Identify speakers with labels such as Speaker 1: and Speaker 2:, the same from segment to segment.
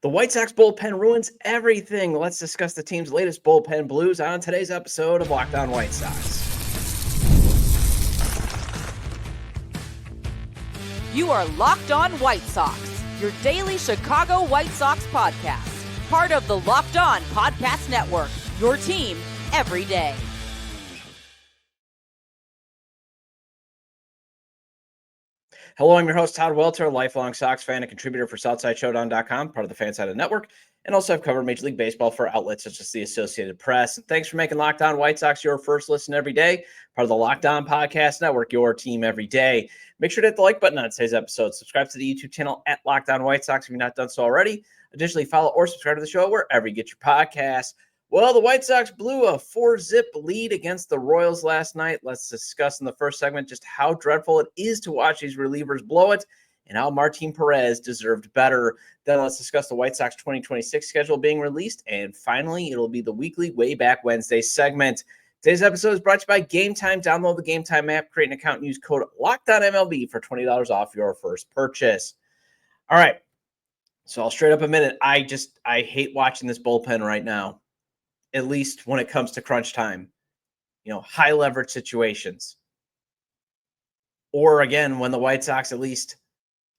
Speaker 1: The White Sox bullpen ruins everything. Let's discuss the team's latest bullpen blues on today's episode of Locked On White Sox.
Speaker 2: You are Locked On White Sox, your daily Chicago White Sox podcast. Part of the Locked On Podcast Network, your team every day.
Speaker 1: Hello, I'm your host, Todd Welter, a lifelong Sox fan and contributor for SouthsideShowdown.com, part of the Fansided Network, and also I've covered Major League Baseball for outlets such as the Associated Press. And thanks for making Locked On White Sox your first listen every day, part of the Locked On Podcast Network, your team every day. Make sure to hit the like button on today's episode. Subscribe to the YouTube channel at Locked On White Sox if you've not done so already. Additionally, follow or subscribe to the show wherever you get your podcasts. Well, the White Sox blew a 4-zip lead against the Royals last night. Let's discuss in the first segment just how dreadful it is to watch these relievers blow it and how Martin Perez deserved better. Then let's discuss the White Sox 2026 schedule being released. And finally, it'll be the weekly Way Back Wednesday segment. Today's episode is brought to you by Game Time. Download the Game Time app, create an account, and use code LOCKEDONMLB for $20 off your first purchase. All right. So I'll straight up admit it. I hate watching this bullpen right now. At least when it comes to crunch time, high leverage situations. Or again, when the White Sox at least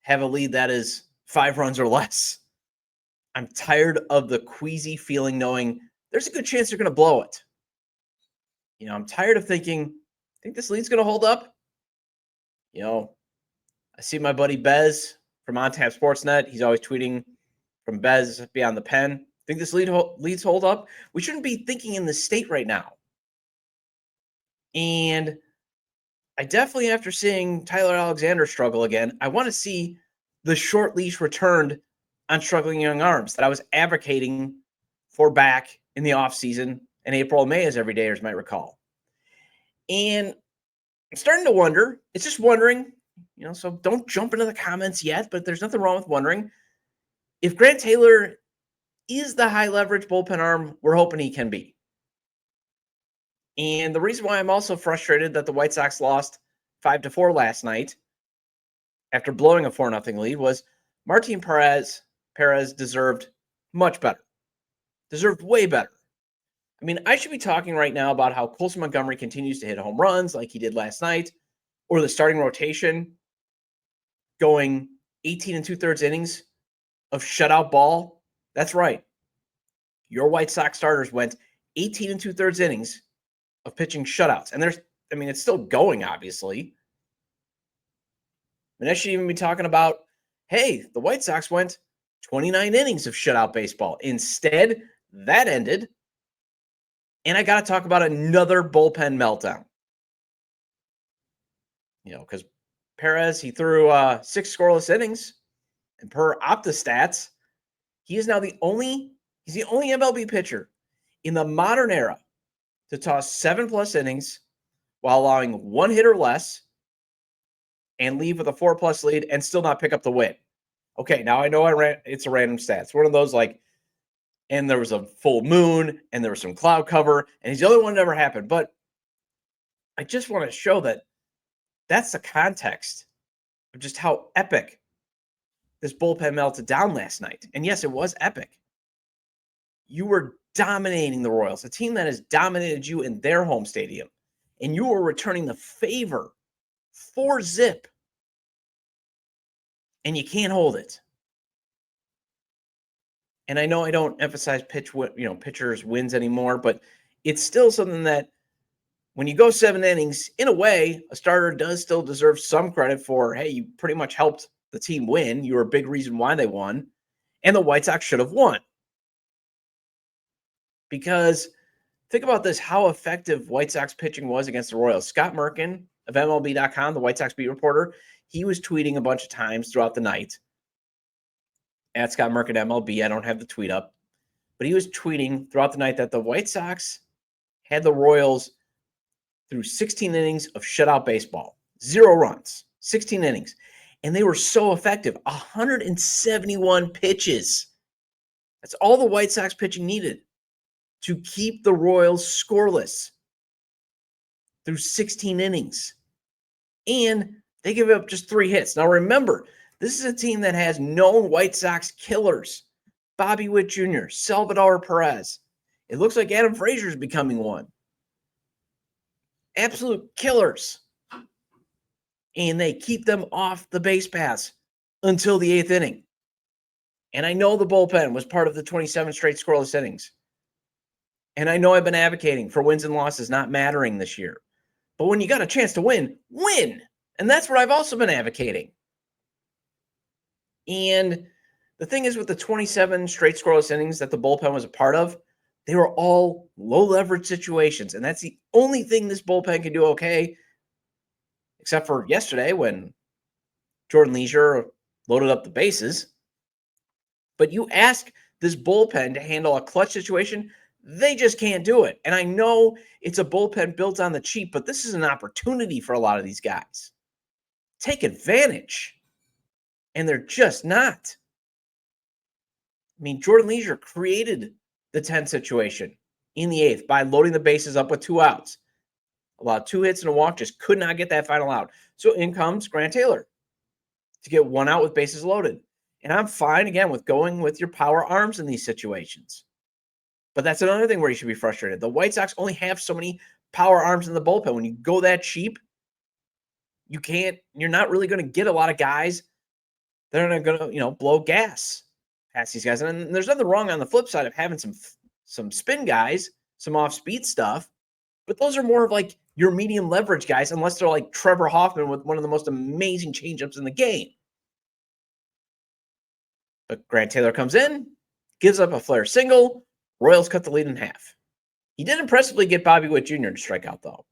Speaker 1: have a lead that is 5 runs or less. I'm tired of the queasy feeling knowing there's a good chance they're going to blow it. I'm tired of thinking, I think this lead's going to hold up. I see my buddy Bez from On Tap Sportsnet. He's always tweeting from Bez Beyond the Pen. Think this leads hold up? We shouldn't be thinking in this state right now. And I definitely, after seeing Tyler Alexander struggle again, I want to see the short leash returned on struggling young arms that I was advocating for back in the offseason in April and May, as everydayers might recall. And I'm starting to wonder, it's just wondering, so don't jump into the comments yet, but there's nothing wrong with wondering if Grant Taylor is the high leverage bullpen arm we're hoping he can be. And the reason why I'm also frustrated that the White Sox lost 5-4 last night after blowing a 4-0 lead was Martin Perez deserved much better. Deserved way better. I mean, I should be talking right now about how Colson Montgomery continues to hit home runs like he did last night, or the starting rotation going 18 2/3 innings of shutout ball. That's right. Your White Sox starters went 18 2/3 innings of pitching shutouts. And it's still going, obviously. And I should even be talking about, hey, the White Sox went 29 innings of shutout baseball. Instead, that ended. And I got to talk about another bullpen meltdown. Because Perez, he threw 6 scoreless innings. And per OptaStats, he is now the only MLB pitcher in the modern era to toss 7+ innings while allowing 1 hit or less and leave with a 4+ lead and still not pick up the win. Okay, now I know it's a random stat. It's one of those and there was a full moon and there was some cloud cover and he's the only one that ever happened. But I just want to show that that's the context of just how epic this bullpen melted down last night. And yes, it was epic. You were dominating the Royals, a team that has dominated you in their home stadium, and you were returning the favor 4-zip, and you can't hold it. And I know I don't emphasize pitchers' wins anymore, but it's still something that when you go 7 innings, in a way, a starter does still deserve some credit for, hey, you pretty much helped the team win. You were a big reason why they won, and the White Sox should have won. Because think about this, how effective White Sox pitching was against the Royals. Scott Merkin of MLB.com, the White Sox beat reporter, he was tweeting a bunch of times throughout the night. At Scott Merkin MLB, I don't have the tweet up. But he was tweeting throughout the night that the White Sox had the Royals through 16 innings of shutout baseball. 0 runs, 16 innings. And they were so effective. 171 pitches. That's all the White Sox pitching needed to keep the Royals scoreless through 16 innings. And they give up just 3 hits. Now remember, this is a team that has known White Sox killers Bobby Witt Jr., Salvador Perez. It looks like Adam Frazier is becoming one. Absolute killers. And they keep them off the base paths until the 8th inning. And I know the bullpen was part of the 27 straight scoreless innings. And I know I've been advocating for wins and losses not mattering this year. But when you got a chance to win, win. And that's what I've also been advocating. And the thing is, with the 27 straight scoreless innings that the bullpen was a part of, they were all low leverage situations. And that's the only thing this bullpen can do okay, except for yesterday when Jordan Leisure loaded up the bases. But you ask this bullpen to handle a clutch situation, they just can't do it. And I know it's a bullpen built on the cheap, but this is an opportunity for a lot of these guys. Take advantage. And they're just not. I mean, Jordan Leisure created the 10 situation in the 8th by loading the bases up with 2 outs. Allowed 2 hits and a walk, just could not get that final out. So in comes Grant Taylor to get 1 out with bases loaded. And I'm fine, again, with going with your power arms in these situations. But that's another thing where you should be frustrated. The White Sox only have so many power arms in the bullpen. When you go that cheap, you're not really going to get a lot of guys that are going to, blow gas past these guys. And there's nothing wrong on the flip side of having some spin guys, some off-speed stuff. But those are more of like your medium leverage guys, unless they're like Trevor Hoffman with one of the most amazing changeups in the game. But Grant Taylor comes in, gives up a flare single. Royals cut the lead in half. He did impressively get Bobby Witt Jr. to strike out, though.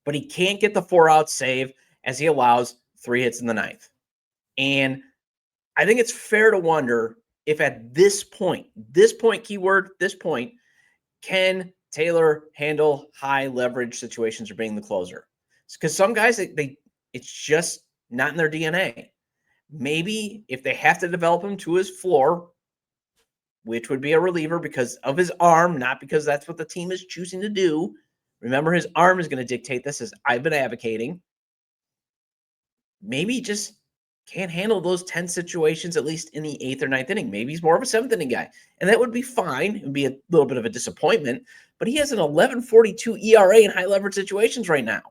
Speaker 1: But he can't get the 4-out save as he allows 3 hits in the 9th. And I think it's fair to wonder if at this point, keyword, this point, can Taylor handle high leverage situations or being the closer? Because some guys, it's just not in their DNA. Maybe if they have to develop him to his floor, which would be a reliever because of his arm, not because that's what the team is choosing to do. Remember, his arm is going to dictate this, as I've been advocating. Maybe he just can't handle those 10 situations, at least in the 8th or 9th inning. Maybe he's more of a 7th inning guy. And that would be fine. It would be a little bit of a disappointment. But he has an 11.42 ERA in high leverage situations right now.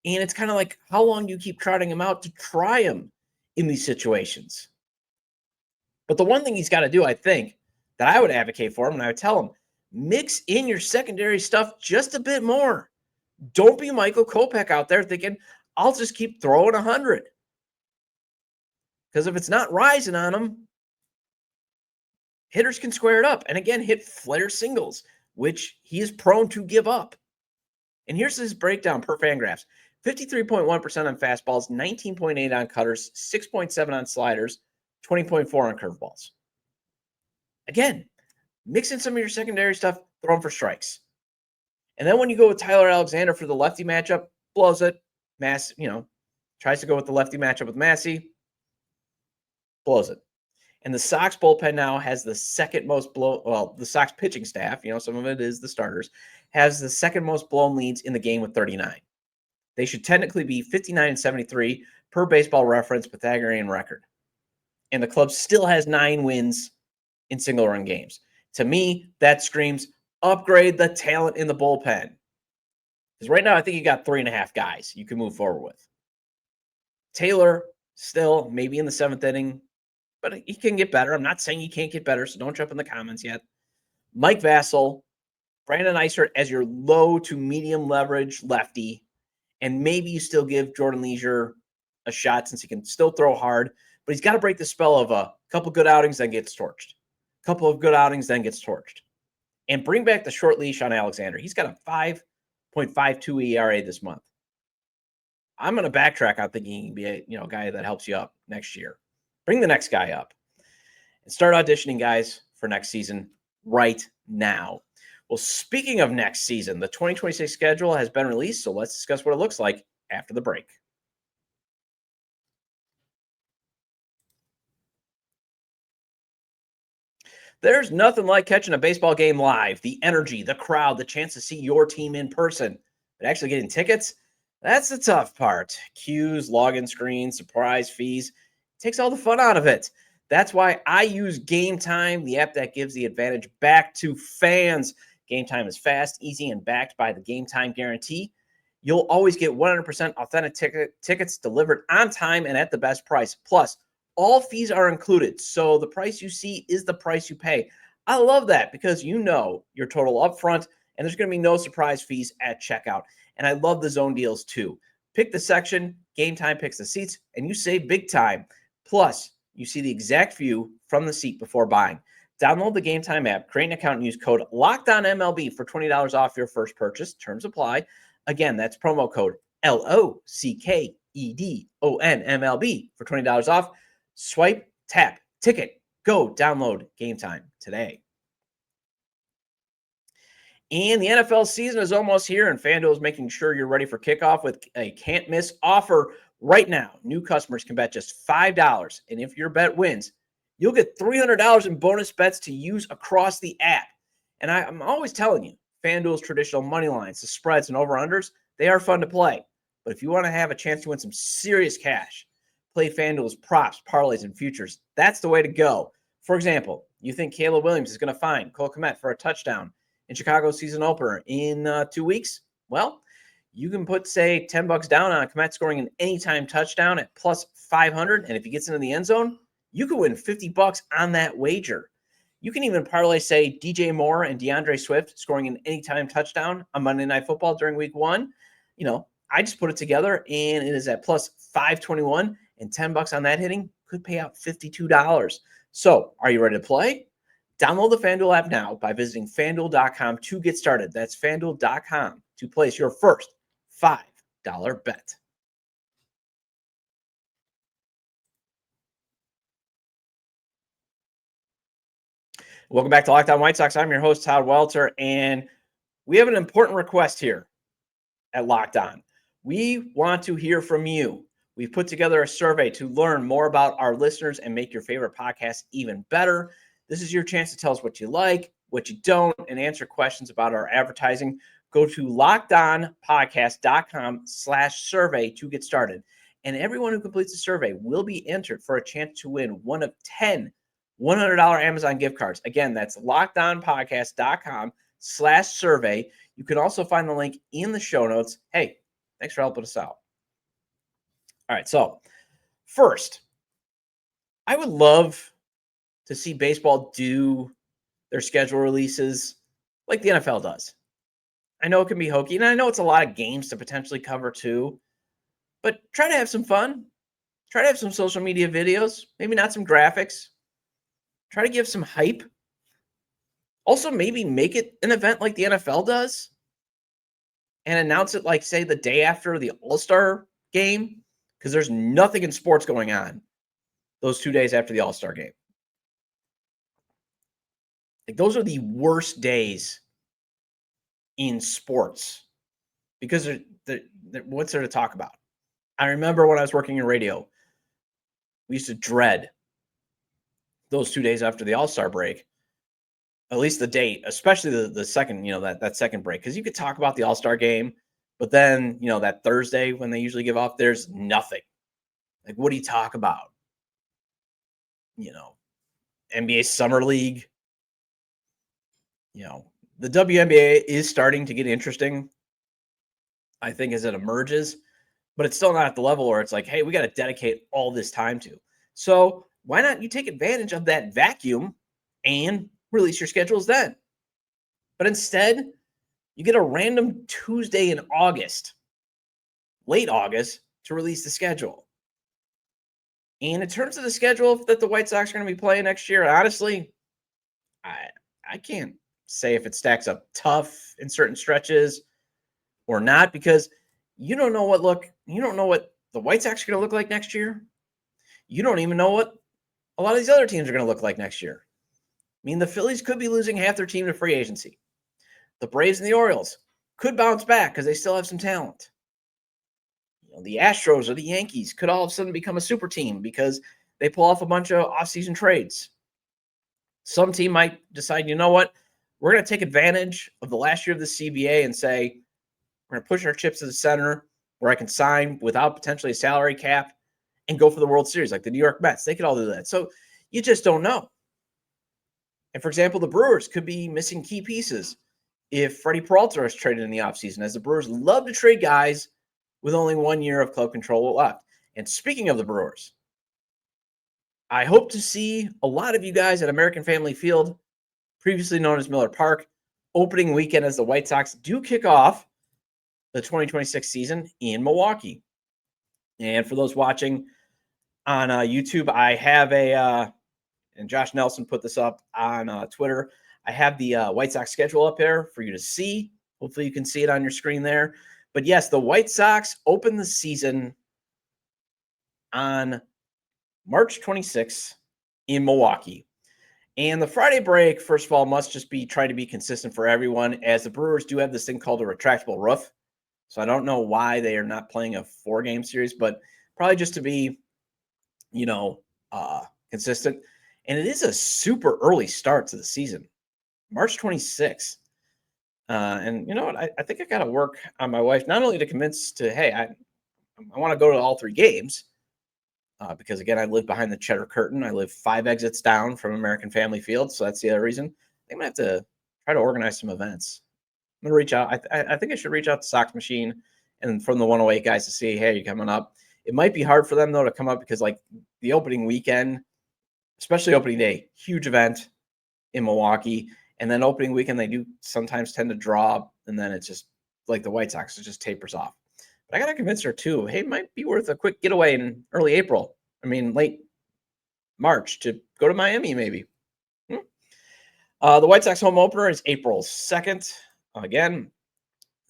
Speaker 1: And it's kind of like, how long do you keep trotting him out to try him in these situations? But the one thing he's got to do, I think, that I would advocate for him, and I would tell him, mix in your secondary stuff just a bit more. Don't be Michael Kopech out there thinking, I'll just keep throwing 100. Because if it's not rising on him, hitters can square it up. And again, hit flare singles, which he is prone to give up. And here's his breakdown per Fangraphs. 53.1% on fastballs, 19.8 on cutters, 6.7 on sliders, 20.4 on curveballs. Again, mix in some of your secondary stuff, throw them for strikes. And then when you go with Tyler Alexander for the lefty matchup, blows it. Tries to go with the lefty matchup with Massey, blows it. And the Sox bullpen now has the second most the Sox pitching staff, some of it is the starters, has the second most blown leads in the game with 39. They should technically be 59 and 73 per Baseball Reference Pythagorean record. And the club still has 9 wins in single-run games. To me, that screams upgrade the talent in the bullpen. Because right now, I think you got 3.5 guys you can move forward with. Taylor, still maybe in the 7th inning, but he can get better. I'm not saying he can't get better, so don't jump in the comments yet. Mike Vassell, Brandon Eisert as your low to medium leverage lefty, and maybe you still give Jordan Leisure a shot since he can still throw hard, but he's got to break the spell of a couple good outings, then gets torched. A couple of good outings, then gets torched. And bring back the short leash on Alexander. He's got a 5.52 ERA this month. I'm going to backtrack on thinking he can be a guy that helps you up next year. Bring the next guy up and start auditioning guys for next season right now. Well, speaking of next season, the 2026 schedule has been released, so let's discuss what it looks like after the break. There's nothing like catching a baseball game live. The energy, the crowd, the chance to see your team in person. But actually getting tickets, that's the tough part. Queues, login screens, surprise fees. It takes all the fun out of it. That's why I use Game Time, the app that gives the advantage back to fans. Game Time is fast, easy, and backed by the Game Time guarantee. You'll always get 100% authentic tickets delivered on time and at the best price. Plus, all fees are included, so the price you see is the price you pay. I love that because you know your total upfront, and there's going to be no surprise fees at checkout. And I love the zone deals too. Pick the section, Game Time picks the seats, and you save big time. Plus, you see the exact view from the seat before buying. Download the Game Time app, create an account, and use code LOCKEDONMLB for $20 off your first purchase. Terms apply. Again, that's promo code LOCKEDONMLB for $20 off. Swipe, tap, ticket, go download Game Time today. And the NFL season is almost here, and FanDuel is making sure you're ready for kickoff with a can't-miss offer right now. New customers can bet just $5, and if your bet wins, you'll get $300 in bonus bets to use across the app. And I'm always telling you, FanDuel's traditional money lines, the spreads and over-unders, they are fun to play. But if you want to have a chance to win some serious cash, play FanDuel's props, parlays, and futures. That's the way to go. For example, you think Caleb Williams is going to find Cole Kmet for a touchdown in Chicago's season opener in 2 weeks? Well, you can put, say, $10 down on Kmet scoring an anytime touchdown at plus 500. And if he gets into the end zone, you could win $50 on that wager. You can even parlay, say, DJ Moore and DeAndre Swift scoring an anytime touchdown on Monday Night Football during week 1. You know, I just put it together, and it is at plus 521, and $10 on that hitting could pay out $52. So are you ready to play? Download the FanDuel app now by visiting FanDuel.com to get started. That's FanDuel.com to place your first $5 bet. Welcome back to Locked On White Sox. I'm your host, Todd Welter, and we have an important request here at Locked On. We want to hear from you. We've put together a survey to learn more about our listeners and make your favorite podcast even better. This is your chance to tell us what you like, what you don't, and answer questions about our advertising. Go to lockedonpodcast.com/survey to get started. And everyone who completes the survey will be entered for a chance to win one of 10 $100 Amazon gift cards. Again, that's lockedonpodcast.com/survey. You can also find the link in the show notes. Hey, thanks for helping us out. All right, so first, I would love to see baseball do their schedule releases like the NFL does. I know it can be hokey, and I know it's a lot of games to potentially cover too, but try to have some fun. Try to have some social media videos, maybe not some graphics. Try to give some hype. Also, maybe make it an event like the NFL does and announce it like, say, the day after the All-Star game, because there's nothing in sports going on those 2 days after the All-Star game. Like, those are the worst days in sports because what's there to talk about? I remember when I was working in radio, we used to dread those 2 days after the All-Star break, at least the date, especially the second, that second break, because you could talk about the All-Star game, but then, that Thursday when they usually give off, there's nothing. Like, what do you talk about? NBA Summer League. The WNBA is starting to get interesting, I think, as it emerges, but it's still not at the level where it's like, hey, we got to dedicate all this time to. So why not you take advantage of that vacuum and release your schedules then? But instead, you get a random Tuesday in August, late August, to release the schedule. And in terms of the schedule that the White Sox are going to be playing next year, honestly, I can't say if it stacks up tough in certain stretches or not, because you don't know what the White Sox are going to look like next year. You don't even know what a lot of these other teams are going to look like next year. I mean, the Phillies could be losing half their team to free agency. The Braves and the Orioles could bounce back because they still have some talent. The Astros or the Yankees could all of a sudden become a super team because they pull off a bunch of offseason trades. Some team might decide, you know what, we're going to take advantage of the last year of the CBA and say, we're going to push our chips to the center where I can sign without potentially a salary cap and go for the World Series like the New York Mets. They could all do that. So You just don't know. And for example, the Brewers could be missing key pieces if Freddie Peralta is traded in the offseason, as the Brewers love to trade guys with only 1 year of club control left. And speaking of the Brewers, I hope to see a lot of you guys at American Family Field, previously known as Miller Park, opening weekend as the White Sox do kick off the 2026 season in Milwaukee. And for those watching on YouTube, I have and Josh Nelson put this up on Twitter. I have the White Sox schedule up there for you to see. Hopefully you can see it on your screen there. But yes, the White Sox open the season on March 26th in Milwaukee. And the Friday break, first of all, must just be trying to be consistent for everyone, as the Brewers do have this thing called a retractable roof. So I don't know why they are not playing a 4-game series, but probably just to be, consistent. And it is a super early start to the season, March 26th. And you know what? I think I got to work on my wife, not only to convince hey, I want to go to all 3 games, because again, I live behind the Cheddar Curtain. I live 5 exits down from American Family Field. So that's the other reason. I'm going to have to try to organize some events. I'm going to reach out. I think I should reach out to Sox Machine and from the 108 guys to see, hey, you coming up? It might be hard for them, though, to come up because, like, the opening weekend, especially opening day, huge event in Milwaukee. And then opening weekend, they do sometimes tend to draw, and then it's just like the White Sox, it just tapers off. But I got to convince her, too, hey, it might be worth a quick getaway in early April. Late March to go to Miami, maybe. The White Sox home opener is April 2nd. Again,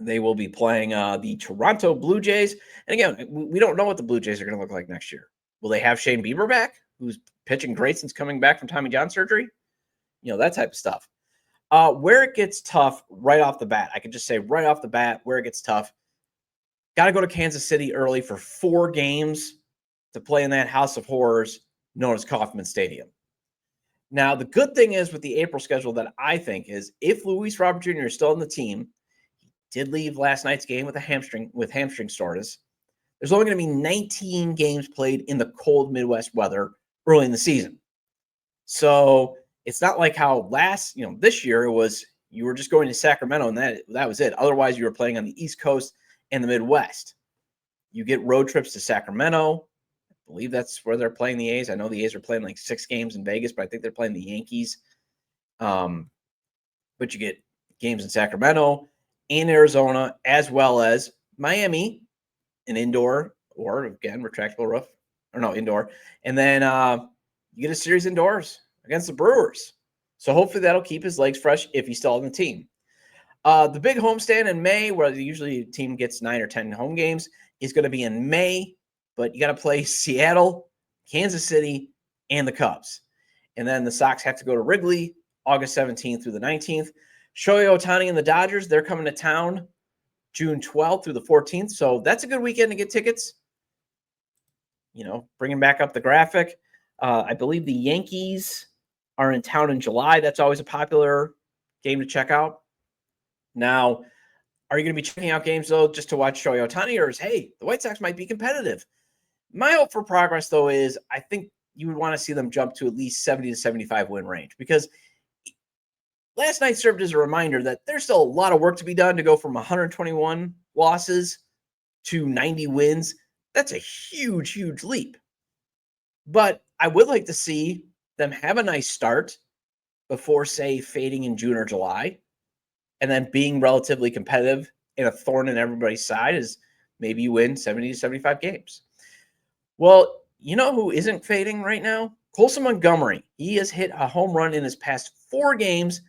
Speaker 1: they will be playing the Toronto Blue Jays. And again, we don't know what the Blue Jays are going to look like next year. Will they have Shane Bieber back, who's pitching great since coming back from Tommy John surgery? That type of stuff. Where it gets tough right off the bat, I can just say right off the bat where it gets tough. Got to go to Kansas City early for 4 games to play in that house of horrors known as Kauffman Stadium. Now, the good thing is with the April schedule that I think is if Luis Robert Jr. is still on the team, he did leave last night's game with hamstring soreness. There's only going to be 19 games played in the cold Midwest weather early in the season. So it's not like how this year it was you were just going to Sacramento and that was it. Otherwise, you were playing on the East Coast and the Midwest. You get road trips to Sacramento. I believe that's where they're playing the A's. I know the A's are playing like 6 games in Vegas, but I think they're playing the Yankees. But you get games in Sacramento and Arizona, as well as Miami, an indoor or, again, retractable roof. Or no, indoor. And then you get a series indoors against the Brewers. So hopefully that'll keep his legs fresh if he's still on the team. The big homestand in May, where usually a team gets 9 or 10 home games, is going to be in May. But you got to play Seattle, Kansas City, and the Cubs. And then the Sox have to go to Wrigley August 17th through the 19th. Shohei Ohtani and the Dodgers, they're coming to town June 12th through the 14th. So that's a good weekend to get tickets. Bringing back up the graphic. I believe the Yankees are in town in July. That's always a popular game to check out. Now, are you going to be checking out games, though, just to watch Shohei Ohtani? Or the White Sox might be competitive? My hope for progress, though, is I think you would want to see them jump to at least 70 to 75 win range, because last night served as a reminder that there's still a lot of work to be done to go from 121 losses to 90 wins. That's a huge, huge leap. But I would like to see them have a nice start before, say, fading in June or July, and then being relatively competitive and a thorn in everybody's side is maybe you win 70 to 75 games. Well, you know who isn't fading right now? Colson Montgomery. He has hit a home run in his past 4 games,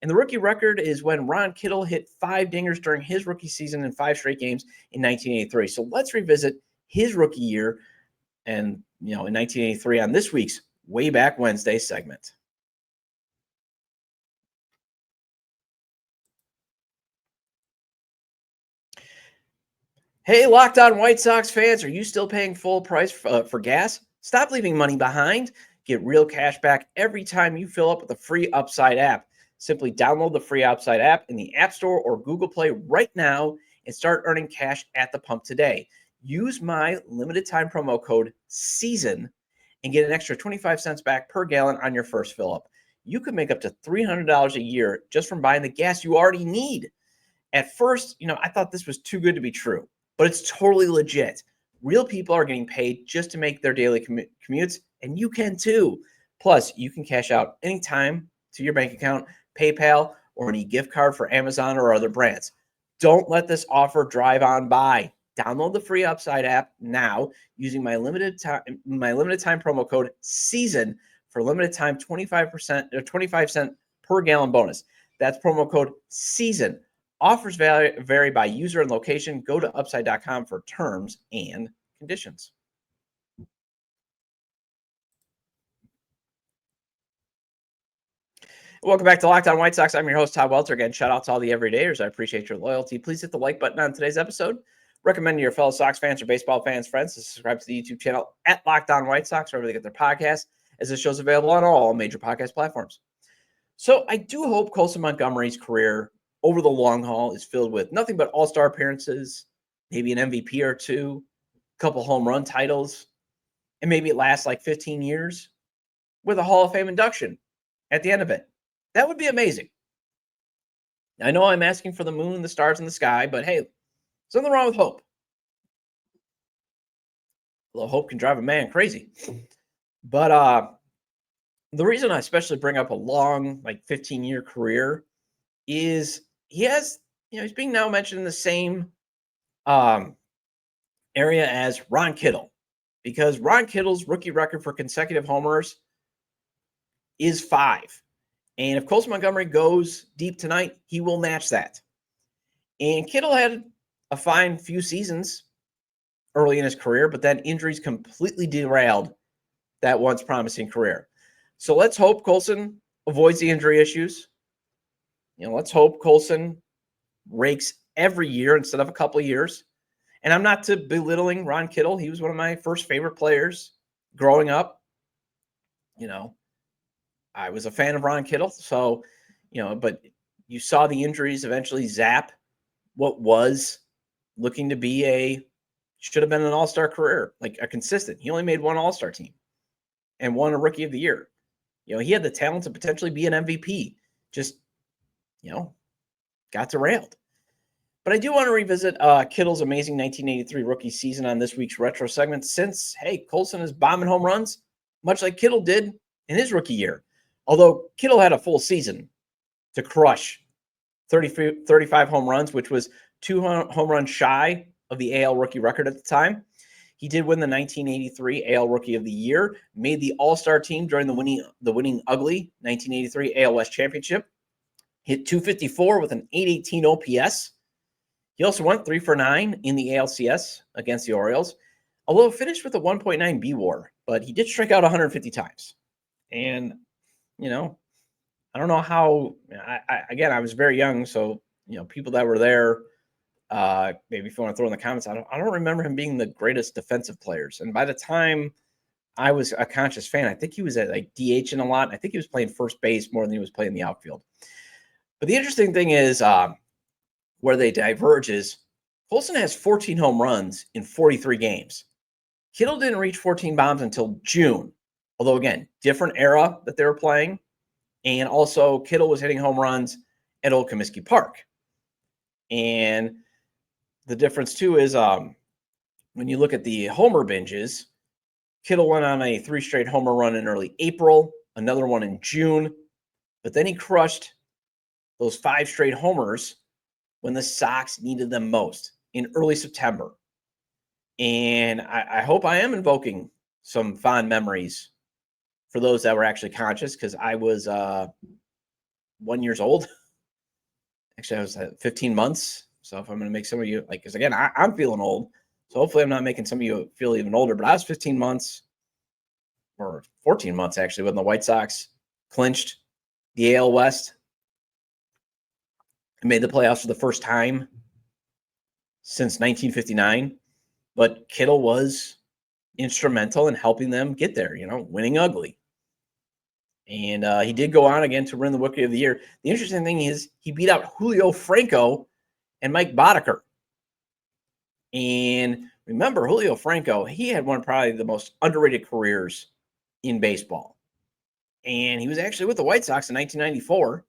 Speaker 1: and the rookie record is when Ron Kittle hit 5 dingers during his rookie season in 5 straight games in 1983. So let's revisit his rookie year and, in 1983 on this week's Way Back Wednesday segment. Hey, Locked On White Sox fans, are you still paying full price for gas? Stop leaving money behind. Get real cash back every time you fill up with the free Upside app. Simply download the free Upside app in the App Store or Google Play right now and start earning cash at the pump today. Use my limited time promo code SEASON and get an extra 25 cents back per gallon on your first fill up. You could make up to $300 a year just from buying the gas you already need. At first, I thought this was too good to be true, but it's totally legit. Real people are getting paid just to make their daily commutes, and you can too. Plus, you can cash out anytime to your bank account, PayPal, or any gift card for Amazon or other brands. Don't let this offer drive on by. Download the free Upside app now using my limited time promo code SEASON for limited time 25% or 25 cent per gallon bonus. That's promo code SEASON. Offers vary by user and location. Go to upside.com for terms and conditions. Welcome back to Locked On White Sox. I'm your host, Todd Welter. Again, shout out to all the everydayers. I appreciate your loyalty. Please hit the like button on today's episode. Recommend to your fellow Sox fans or baseball fans, friends, to subscribe to the YouTube channel at Locked On White Sox, wherever they get their podcasts, as this show's available on all major podcast platforms. So I do hope Colson Montgomery's career over the long haul is filled with nothing but all-star appearances, maybe an MVP or two, a couple home run titles, and maybe it lasts like 15 years with a Hall of Fame induction at the end of it. That would be amazing. I know I'm asking for the moon, the stars, and the sky, but hey, something wrong with hope. Although hope can drive a man crazy. But the reason I especially bring up a long, 15-year career is he has, he's being now mentioned in the same area as Ron Kittle, because Ron Kittle's rookie record for consecutive homers is 5. And if Colson Montgomery goes deep tonight, he will match that. And Kittle had a fine few seasons early in his career, but then injuries completely derailed that once promising career. So let's hope Colson avoids the injury issues. Let's hope Colson rakes every year instead of a couple of years. And I'm not to belittling Ron Kittle. He was one of my first favorite players growing up. I was a fan of Ron Kittle. So, but you saw the injuries eventually zap what was looking to be should have been an all-star career, like a consistent. He only made one all-star team and won a rookie of the year. He had the talent to potentially be an MVP. Just, got derailed. But I do want to revisit Kittle's amazing 1983 rookie season on this week's retro segment, since, hey, Colson is bombing home runs, much like Kittle did in his rookie year. Although Kittle had a full season to crush 35 home runs, which was 2 home runs shy of the AL rookie record at the time. He did win the 1983 AL Rookie of the Year, made the All-Star team during the winning ugly 1983 AL West Championship, hit .254 with an .818 OPS. He also went 3 for 9 in the ALCS against the Orioles, although finished with a 1.9 B WAR, but he did strike out 150 times. And, I don't know how, I was very young, so, people that were there, maybe if you want to throw in the comments, I don't remember him being the greatest defensive players. And by the time I was a conscious fan, I think he was at DHing a lot. I think he was playing first base more than he was playing the outfield. But the interesting thing is where they diverge is Colson has 14 home runs in 43 games. Kittle didn't reach 14 bombs until June. Although, again, different era that they were playing. And also Kittle was hitting home runs at Old Comiskey Park. And the difference, too, is when you look at the homer binges, Kittle went on a 3 straight homer run in early April, another one in June, but then he crushed those 5 straight homers when the Sox needed them most in early September. And I hope I am invoking some fond memories for those that were actually conscious, because I was 1 year old. Actually, I was 15 months. So if I'm going to make some of you, because again, I'm feeling old. So hopefully I'm not making some of you feel even older. But I was 15 months or 14 months, actually, when the White Sox clinched the AL West and made the playoffs for the first time since 1959. But Kittle was instrumental in helping them get there, winning ugly. And he did go on again to win the Rookie of the Year. The interesting thing is he beat out Julio Franco and Mike Boddicker. And remember, Julio Franco, he had one of probably the most underrated careers in baseball. And he was actually with the White Sox in 1994.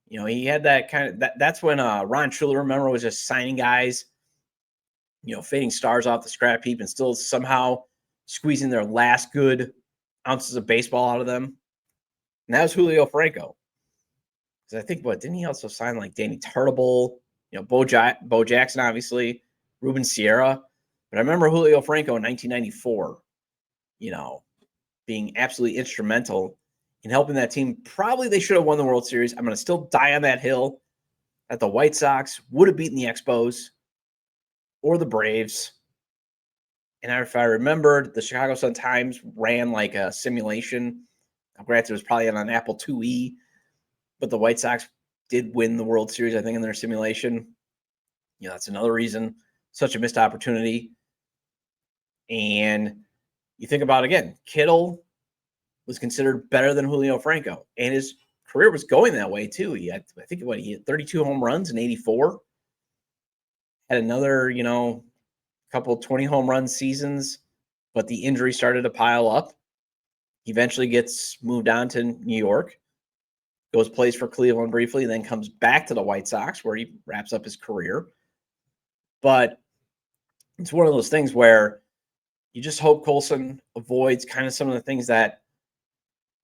Speaker 1: He had that kind of that's when Ron Kittle, remember, was just signing guys, fading stars off the scrap heap and still somehow squeezing their last good ounces of baseball out of them. And that was Julio Franco. Because I think, didn't he also sign like Danny Tartabull, Bo Jackson, obviously, Ruben Sierra. But I remember Julio Franco in 1994, being absolutely instrumental in helping that team. Probably they should have won the World Series. I'm going to still die on that hill that the White Sox would have beaten the Expos or the Braves. And if I remembered, the Chicago Sun-Times ran like a simulation. Granted, it was probably on an Apple IIe, but the White Sox did win the World Series, I think, in their simulation. That's another reason. Such a missed opportunity. And you think about, again, Kittle was considered better than Julio Franco, and his career was going that way too. He had 32 home runs in 84. Had another, couple 20 home run seasons, but the injury started to pile up. He eventually gets moved on to New York, plays for Cleveland briefly, then comes back to the White Sox where he wraps up his career. But it's one of those things where you just hope Colson avoids kind of some of the things that,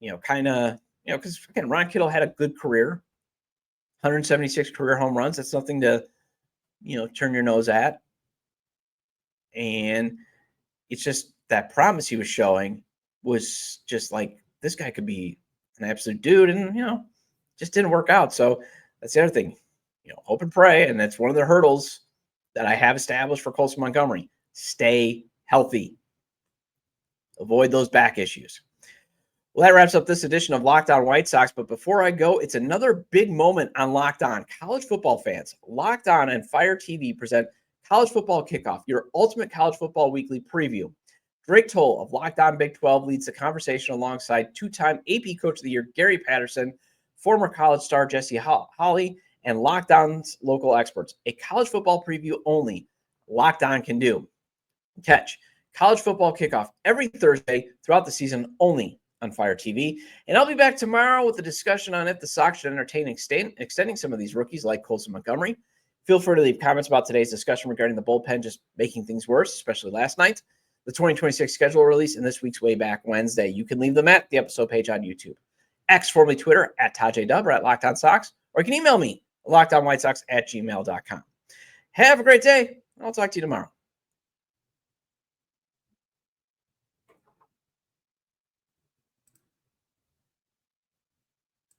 Speaker 1: because again, Ron Kittle had a good career, 176 career home runs. That's nothing to, turn your nose at. And it's just that promise he was showing was just like, this guy could be an absolute dude, and, just didn't work out. So that's the other thing, hope and pray. And that's one of the hurdles that I have established for Colson Montgomery. Stay healthy. Avoid those back issues. Well, that wraps up this edition of Locked On White Sox. But before I go, it's another big moment on Locked On. College football fans, Locked On and Fire TV present College Football Kickoff, your ultimate college football weekly preview. Drake Toll of Locked On Big 12 leads the conversation alongside two-time AP Coach of the Year Gary Patterson, former college star Jesse Holley, and Locked On's local experts. A college football preview only Locked On can do. Catch College Football Kickoff every Thursday throughout the season only on Fire TV. And I'll be back tomorrow with a discussion on if the Sox should entertain extending some of these rookies like Colson Montgomery. Feel free to leave comments about today's discussion regarding the bullpen just making things worse, especially last night, the 2026 schedule release, and this week's Way Back Wednesday. You can leave them at the episode page on YouTube. X, formerly Twitter, at Todd J. Dub, or at Locked On Sox, or you can email me, lockedonwhitesox@gmail.com. Have a great day. I'll talk to you tomorrow.